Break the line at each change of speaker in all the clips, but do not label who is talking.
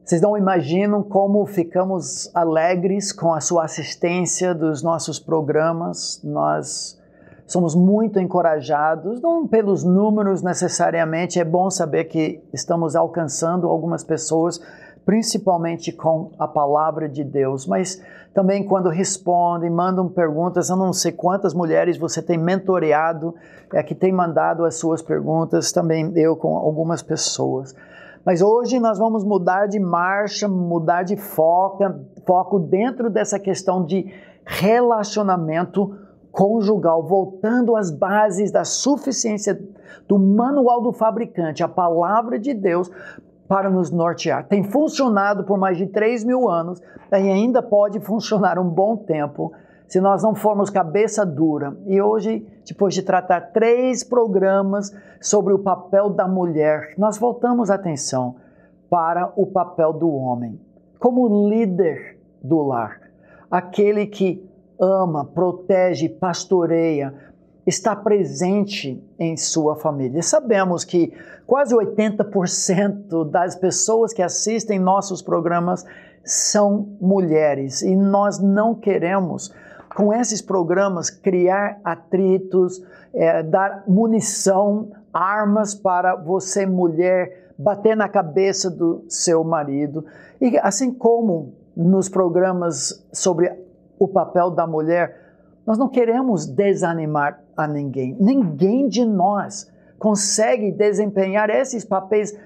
Vocês não imaginam como ficamos alegres com a sua assistência dos nossos programas. Nós somos muito encorajados, não pelos números necessariamente, é bom saber que estamos alcançando algumas pessoas, principalmente com a palavra de Deus, mas também quando respondem, mandam perguntas. Eu não sei quantas mulheres você tem mentoreado, que tem mandado as suas perguntas, também eu com algumas pessoas. Mas hoje nós vamos mudar de marcha, mudar de foco dentro dessa questão de relacionamento conjugal, voltando às bases da suficiência do manual do fabricante, a palavra de Deus, para nos nortear. Tem funcionado por mais de 3.000 anos e ainda pode funcionar um bom tempo se nós não formos cabeça dura. E hoje, depois de tratar 3 programas sobre o papel da mulher, nós voltamos a atenção para o papel do homem, como líder do lar, aquele que ama, protege, pastoreia, está presente em sua família. Sabemos que quase 80% das pessoas que assistem nossos programas são mulheres e nós não queremos, com esses programas, criar atritos, dar munição, armas para você, mulher, bater na cabeça do seu marido. E assim como nos programas sobre o papel da mulher, nós não queremos desanimar a ninguém. Ninguém de nós consegue desempenhar esses papéis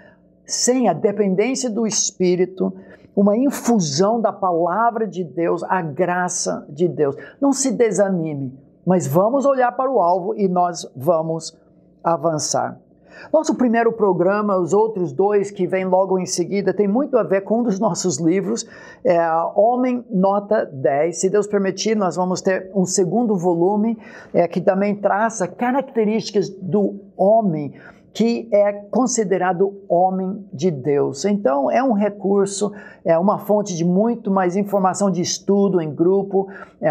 sem a dependência do Espírito, uma infusão da palavra de Deus, a graça de Deus. Não se desanime, mas vamos olhar para o alvo e nós vamos avançar. Nosso primeiro programa, os outros 2 que vêm logo em seguida, tem muito a ver com um dos nossos livros, Homem Nota 10. Se Deus permitir, nós vamos ter um segundo volume que também traça características do homem que é considerado homem de Deus. Então, é um recurso, é uma fonte de muito mais informação de estudo em grupo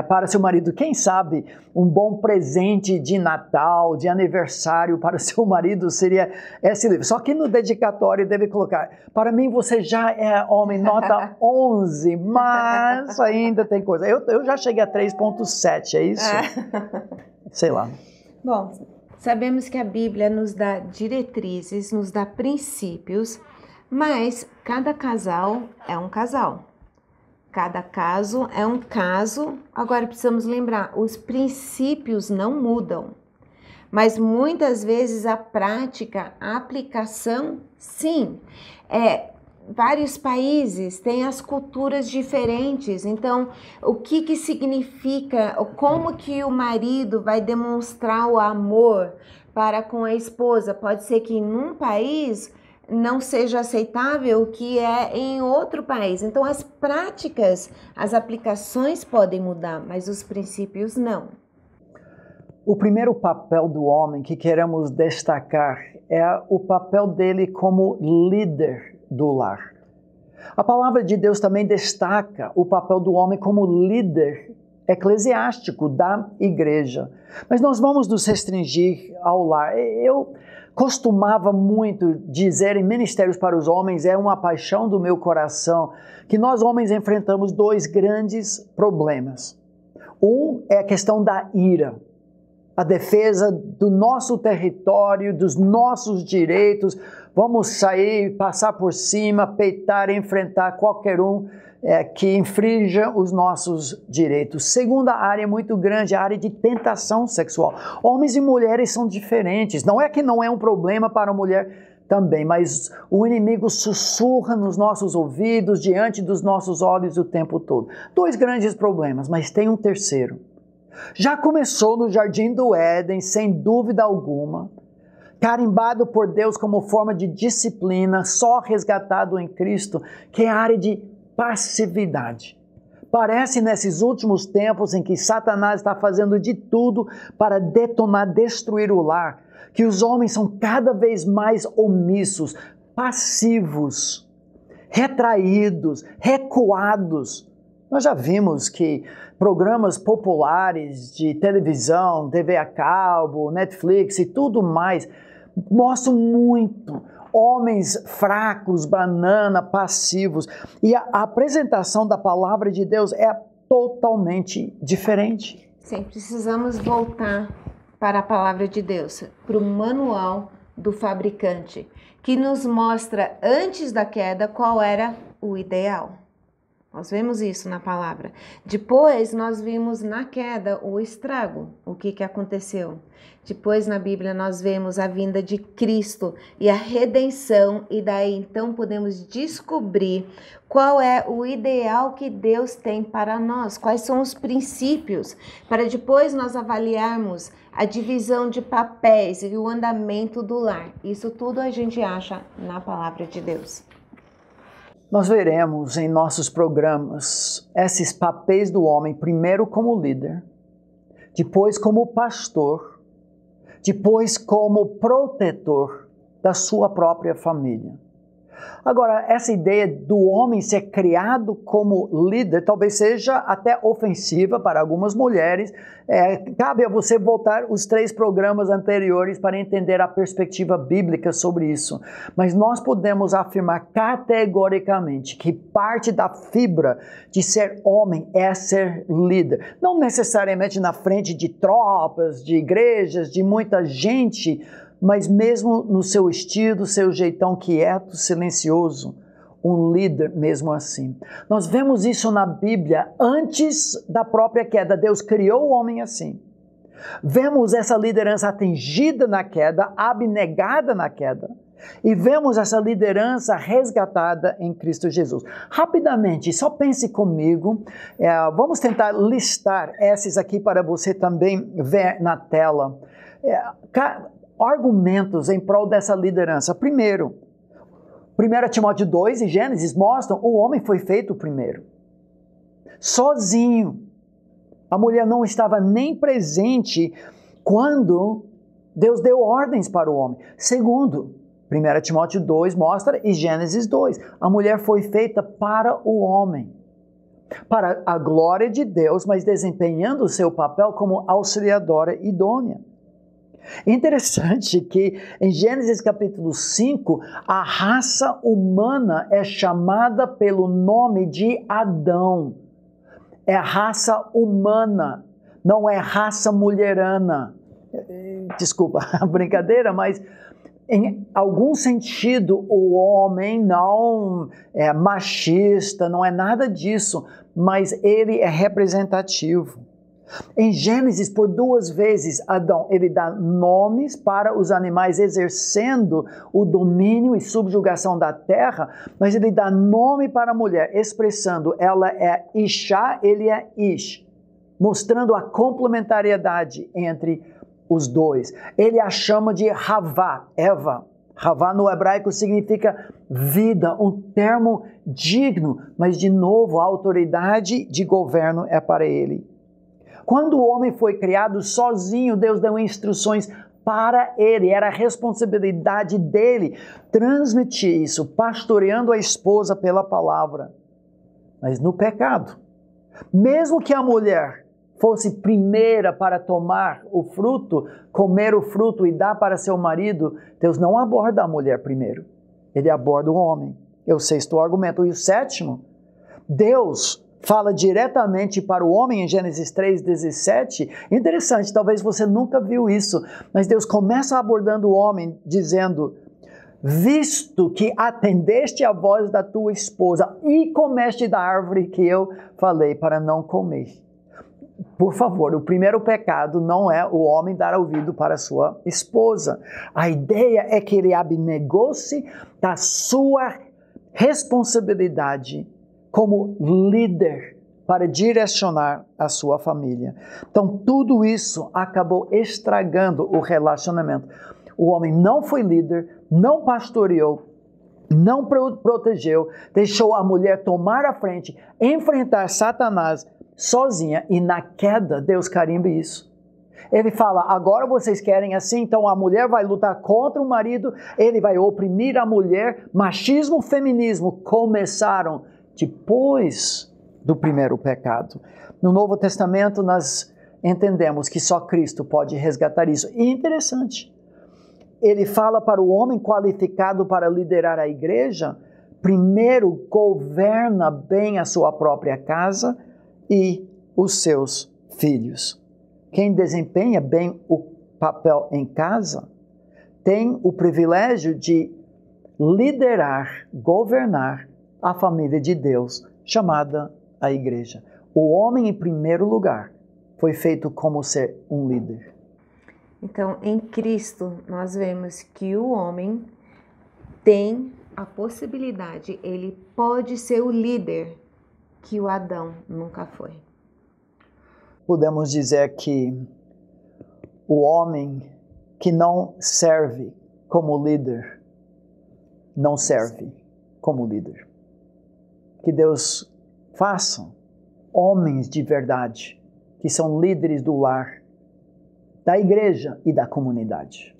para seu marido. Quem sabe um bom presente de Natal, de aniversário para seu marido seria esse livro. Só que no dedicatório deve colocar, para mim você já é homem nota 11, mas ainda tem coisa. Eu já cheguei a 3.7, é isso? Sei lá.
Bom, sabemos que a Bíblia nos dá diretrizes, nos dá princípios, mas cada casal é um casal. Cada caso é um caso. Agora precisamos lembrar, os princípios não mudam, mas muitas vezes a prática, a aplicação, sim. Vários países têm as culturas diferentes, então o que significa, como que o marido vai demonstrar o amor para com a esposa? Pode ser que em um país não seja aceitável o que é em outro país. Então as práticas, as aplicações podem mudar, mas os princípios não.
O primeiro papel do homem que queremos destacar é o papel dele como líder do lar. A palavra de Deus também destaca o papel do homem como líder eclesiástico da igreja. Mas nós vamos nos restringir ao lar. Eu costumava muito dizer em ministérios para os homens, é uma paixão do meu coração, que nós homens enfrentamos 2 grandes problemas. Um é a questão da ira, a defesa do nosso território, dos nossos direitos. Vamos sair, passar por cima, peitar, enfrentar qualquer um que infrinja os nossos direitos. Segunda área muito grande, a área de tentação sexual. Homens e mulheres são diferentes. Não é que não é um problema para a mulher também, mas o inimigo sussurra nos nossos ouvidos, diante dos nossos olhos o tempo todo. 2 grandes problemas, mas tem um terceiro. Já começou no Jardim do Éden, sem dúvida alguma, carimbado por Deus como forma de disciplina, só resgatado em Cristo, que é a área de passividade. Parece nesses últimos tempos em que Satanás está fazendo de tudo para detonar, destruir o lar, que os homens são cada vez mais omissos, passivos, retraídos, recuados. Nós já vimos que programas populares de televisão, TV a cabo, Netflix e tudo mais mostram muito homens fracos, banana, passivos. E a apresentação da palavra de Deus é totalmente diferente.
Sim, precisamos voltar para a palavra de Deus, para o manual do fabricante, que nos mostra antes da queda qual era o ideal. Nós vemos isso na palavra. Depois nós vimos na queda o estrago, o que aconteceu. Depois na Bíblia nós vemos a vinda de Cristo e a redenção, e daí então podemos descobrir qual é o ideal que Deus tem para nós, quais são os princípios, para depois nós avaliarmos a divisão de papéis e o andamento do lar. Isso tudo a gente acha na palavra de Deus.
Nós veremos em nossos programas esses papéis do homem, primeiro como líder, depois como pastor, depois como protetor da sua própria família. Agora, essa ideia do homem ser criado como líder talvez seja até ofensiva para algumas mulheres. Cabe a você voltar os 3 programas anteriores para entender a perspectiva bíblica sobre isso. Mas nós podemos afirmar categoricamente que parte da fibra de ser homem é ser líder. Não necessariamente na frente de tropas, de igrejas, de muita gente, mas mesmo no seu estilo, seu jeitão quieto, silencioso, um líder mesmo assim. Nós vemos isso na Bíblia antes da própria queda. Deus criou o homem assim. Vemos essa liderança atingida na queda, abnegada na queda, e vemos essa liderança resgatada em Cristo Jesus. Rapidamente, só pense comigo, vamos tentar listar esses aqui para você também ver na tela. Argumentos em prol dessa liderança. Primeiro, 1 Timóteo 2 e Gênesis mostram o homem foi feito primeiro. Sozinho. A mulher não estava nem presente quando Deus deu ordens para o homem. Segundo, 1 Timóteo 2 mostra e Gênesis 2. A mulher foi feita para o homem. Para a glória de Deus, mas desempenhando o seu papel como auxiliadora idônea. Interessante que em Gênesis capítulo 5, a raça humana é chamada pelo nome de Adão. É raça humana, não é raça mulherana. Desculpa a brincadeira, mas em algum sentido o homem não é machista, não é nada disso, mas ele é representativo. Em Gênesis, por 2 vezes, Adão, ele dá nomes para os animais exercendo o domínio e subjugação da terra, mas ele dá nome para a mulher, expressando ela é Ishá, ele é Ish, mostrando a complementariedade entre os dois. Ele a chama de Havá, Eva. Havá no hebraico significa vida, um termo digno, mas de novo a autoridade de governo é para ele. Quando o homem foi criado sozinho, Deus deu instruções para ele, era a responsabilidade dele transmitir isso, pastoreando a esposa pela palavra. Mas no pecado, mesmo que a mulher fosse primeira para tomar o fruto, comer o fruto e dar para seu marido, Deus não aborda a mulher primeiro, ele aborda o homem. É o 6º argumento. E o 7º, Deus fala diretamente para o homem em Gênesis 3:17. Interessante, talvez você nunca viu isso, mas Deus começa abordando o homem dizendo: visto que atendeste a voz da tua esposa e comeste da árvore que eu falei para não comer. Por favor, o primeiro pecado não é o homem dar ouvido para sua esposa. A ideia é que ele abnegou-se da sua responsabilidade como líder para direcionar a sua família. Então, tudo isso acabou estragando o relacionamento. O homem não foi líder, não pastoreou, não protegeu, deixou a mulher tomar a frente, enfrentar Satanás sozinha, e na queda Deus carimba isso. Ele fala: agora vocês querem assim, então a mulher vai lutar contra o marido, ele vai oprimir a mulher. Machismo, feminismo começaram depois do primeiro pecado. No Novo Testamento nós entendemos que só Cristo pode resgatar isso. E interessante, ele fala para o homem qualificado para liderar a igreja, primeiro governa bem a sua própria casa e os seus filhos. Quem desempenha bem o papel em casa tem o privilégio de liderar, governar a família de Deus, chamada a igreja. O homem, em primeiro lugar, foi feito como ser um líder.
Então, em Cristo, nós vemos que o homem tem a possibilidade, ele pode ser o líder que o Adão nunca foi.
Podemos dizer que o homem que não serve como líder, não serve como líder. Que Deus faça homens de verdade, que são líderes do lar, da igreja e da comunidade.